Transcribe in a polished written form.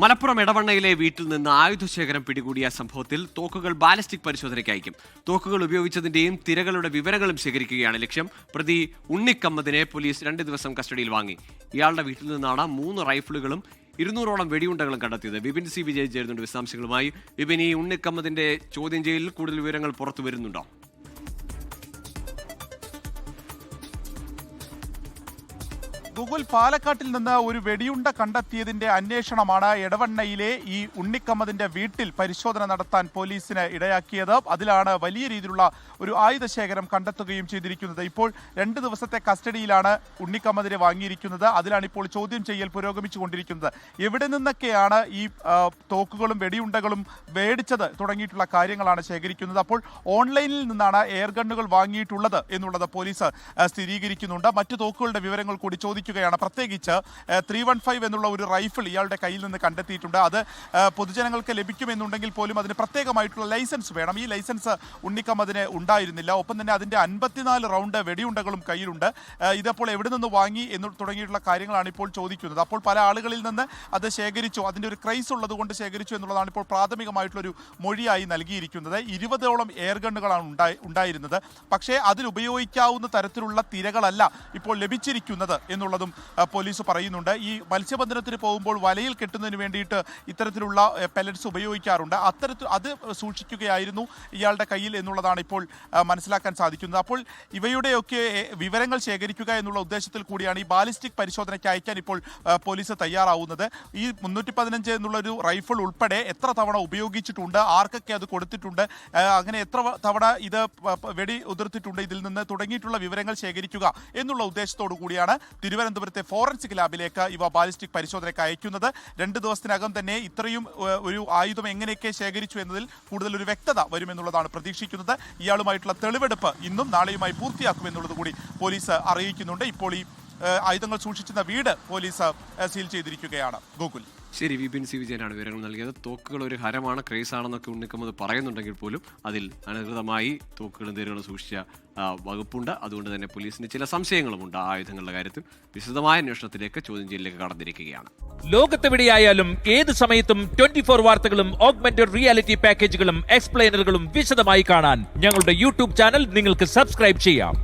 മലപ്പുറം എടവണ്ണയിലെ വീട്ടിൽ നിന്ന് ആയുധശേഖരം പിടികൂടിയ സംഭവത്തിൽ തോക്കുകൾ ബാലിസ്റ്റിക് പരിശോധനയ്ക്ക് അയക്കും. തോക്കുകൾ ഉപയോഗിച്ചതിന്റെയും തിരകളുടെ വിവരങ്ങളും ശേഖരിക്കുകയാണ് ലക്ഷ്യം. പ്രതി ഉണ്ണിക്കമ്മദിനെ പോലീസ് 2 ദിവസം കസ്റ്റഡിയിൽ വാങ്ങി. ഇയാളുടെ വീട്ടിൽ നിന്നാണ് 3 റൈഫിളുകളും 200ഓളം വെടിയുണ്ടകളും കണ്ടെത്തിയത്. വിപിൻ സി വിജയ് ചേരുന്നുണ്ട് വിശദാംശങ്ങളുമായി. വിപിൻ, ഈ ഉണ്ണിക്കമ്മദിന്റെ ചോദ്യം ചെയ്യലിൽ കൂടുതൽ വിവരങ്ങൾ പുറത്തു വരുന്നുണ്ടോ? ഗൂഗിൾ പാലക്കാട്ടിൽ നിന്ന് ഒരു വെടിയുണ്ട കണ്ടെത്തിയതിന്റെ അന്വേഷണമാണ് എടവണ്ണയിലെ ഈ ഉണ്ണിക്കമ്മദിന്റെ വീട്ടിൽ പരിശോധന നടത്താൻ പോലീസിന് ഇടയാക്കിയത്. അതിലാണ് വലിയ രീതിയിലുള്ള ഒരു ആയുധശേഖരം കണ്ടെത്തുകയും ചെയ്തിരിക്കുന്നത്. ഇപ്പോൾ 2 ദിവസത്തെ കസ്റ്റഡിയിലാണ് ഉണ്ണിക്കമ്മദിനെ വാങ്ങിയിരിക്കുന്നത്. അതിലാണ് ഇപ്പോൾ ചോദ്യം ചെയ്യൽ പുരോഗമിച്ചുകൊണ്ടിരിക്കുന്നത്. എവിടെ നിന്നൊക്കെയാണ് ഈ തോക്കുകളും വെടിയുണ്ടകളും മേടിച്ചത് തുടങ്ങിയിട്ടുള്ള കാര്യങ്ങളാണ് ശേഖരിക്കുന്നത്. അപ്പോൾ ഓൺലൈനിൽ നിന്നാണ് എയർ ഗണ്ണുകൾ വാങ്ങിയിട്ടുള്ളത് എന്നുള്ളത് പോലീസ് സ്ഥിരീകരിക്കുന്നുണ്ട്. മറ്റു തോക്കുകളുടെ വിവരങ്ങൾ കൂടി ചോദിക്കുകയാണ്. പ്രത്യേകിച്ച് 315 എന്നുള്ള ഒരു റൈഫിൾ ഇയാളുടെ കയ്യിൽ നിന്ന് കണ്ടെത്തിയിട്ടുണ്ട്. അത് പൊതുജനങ്ങൾക്ക് ലഭിക്കുമെന്നുണ്ടെങ്കിൽ പോലും അതിന് പ്രത്യേകമായിട്ടുള്ള ലൈസൻസ് വേണം. ഈ ലൈസൻസ് ഉണ്ണിക്കമ്മദിന് ഉണ്ടായിരുന്നില്ല. ഒപ്പം തന്നെ അതിൻ്റെ 54 റൗണ്ട് വെടിയുണ്ടകളും കയ്യിലുണ്ട്. ഇതപ്പോൾ എവിടെ നിന്ന് വാങ്ങി എന്ന് തുടങ്ങിയിട്ടുള്ള കാര്യങ്ങളാണ് ഇപ്പോൾ ചോദിക്കുന്നത്. അപ്പോൾ പല ആളുകളിൽ നിന്ന് അത് ശേഖരിച്ചു, അതിൻ്റെ ഒരു ക്രൈസ് ഉള്ളത് കൊണ്ട് ശേഖരിച്ചു എന്നുള്ളതാണ് ഇപ്പോൾ പ്രാഥമികമായിട്ടുള്ളൊരു മൊഴിയായി നൽകിയിരിക്കുന്നത്. 20ഓളം എയർ ഗണ്ണുകളാണ് ഉണ്ടായിരുന്നത്. പക്ഷേ അതിലുപയോഗിക്കാവുന്ന തരത്തിലുള്ള തിരകളല്ല ഇപ്പോൾ ലഭിച്ചിരിക്കുന്നത് എന്നുള്ളതും പോലീസ് പറയുന്നുണ്ട്. ഈ മത്സ്യബന്ധനത്തിന് പോകുമ്പോൾ വലയിൽ കെട്ടുന്നതിന് വേണ്ടിയിട്ട് ഇത്തരത്തിലുള്ള പെല്ലറ്റ്സ് ഉപയോഗിക്കാറുണ്ട്. അത് സൂക്ഷിക്കുകയായിരുന്നു ഇയാളുടെ കയ്യിൽ എന്നുള്ളതാണ് ഇപ്പോൾ മനസ്സിലാക്കാൻ സാധിക്കുന്നത്. അപ്പോൾ ഇവയുടെയൊക്കെ വിവരങ്ങൾ ശേഖരിക്കുക എന്നുള്ള ഉദ്ദേശത്തിൽ കൂടിയാണ് ഈ ബാലിസ്റ്റിക് പരിശോധനയ്ക്ക് അയക്കാൻ ഇപ്പോൾ പോലീസ് തയ്യാറാവുന്നത്. ഈ 315 എന്നുള്ളൊരു റൈഫിൾ ഉൾപ്പെടെ എത്ര തവണ ഉപയോഗിച്ചിട്ടുണ്ട്, ആർക്കൊക്കെ അത് കൊടുത്തിട്ടുണ്ട്, അങ്ങനെ എത്ര തവണ ഇത് വെടി ഉതിർത്തിട്ടുണ്ട്, ഇതിൽ നിന്ന് തുടങ്ങിയിട്ടുള്ള വിവരങ്ങൾ ശേഖരിക്കുക എന്നുള്ള ഉദ്ദേശത്തോടു കൂടിയാണ് തിരുവനന്തപുരത്തെ ഫോറൻസിക് ലാബിലേക്ക് ഇവ ബാലിസ്റ്റിക് പരിശോധനയ്ക്ക് അയക്കുന്നത്. 2 ദിവസത്തിനകം തന്നെ ഇത്രയും ഒരു ആയുധം എങ്ങനെയൊക്കെ ശേഖരിച്ചു എന്നതിൽ കൂടുതൽ ഒരു വ്യക്തത വരുമെന്നുള്ളതാണ് പ്രതീക്ഷിക്കുന്നത്. ഇയാളുമായിട്ടുള്ള തെളിവെടുപ്പ് ഇന്നും നാളെയുമായി പൂർത്തിയാക്കുമെന്നുള്ളത് കൂടി പോലീസ് അറിയിക്കുന്നുണ്ട്. ഇപ്പോൾ ഈ ആയുധങ്ങൾ സൂക്ഷിച്ചിരുന്ന വീട് പോലീസ് സീൽ ചെയ്തിരിക്കുകയാണ്. ഗോകുൽ. ശരി, വിപിൻ സി വിജയനാണ് വിവരങ്ങൾ നൽകിയത്. തോക്കുകൾ ഒരു ഹരമാണ്, ക്രേസ് ആണെന്നൊക്കെ ഉണ്ണിക്കമ്മദ് പറയുന്നുണ്ടെങ്കിൽ പോലും അതിൽ അനധികൃതമായി തോക്കുകളും തിരകളും സൂക്ഷിച്ച വകുപ്പുണ്ട്. അതുകൊണ്ട് തന്നെ പോലീസിന് ചില സംശയങ്ങളുമുണ്ട് ആയുധങ്ങളുടെ കാര്യത്തിൽ. വിശദമായ അന്വേഷണത്തിലേക്ക്, ചോദ്യം ചെയ്യലിലേക്ക് കടന്നിരിക്കുകയാണ്. ലോകത്തെവിടെയായാലും ഏത് സമയത്തും 24 വാർത്തകളും ഓഗ്മെന്റഡ് റിയാലിറ്റി പാക്കേജുകളും എക്സ്പ്ലെയിനറുകളും വിശദമായി കാണാൻ ഞങ്ങളുടെ യൂട്യൂബ് ചാനൽ നിങ്ങൾക്ക് സബ്സ്ക്രൈബ് ചെയ്യാം.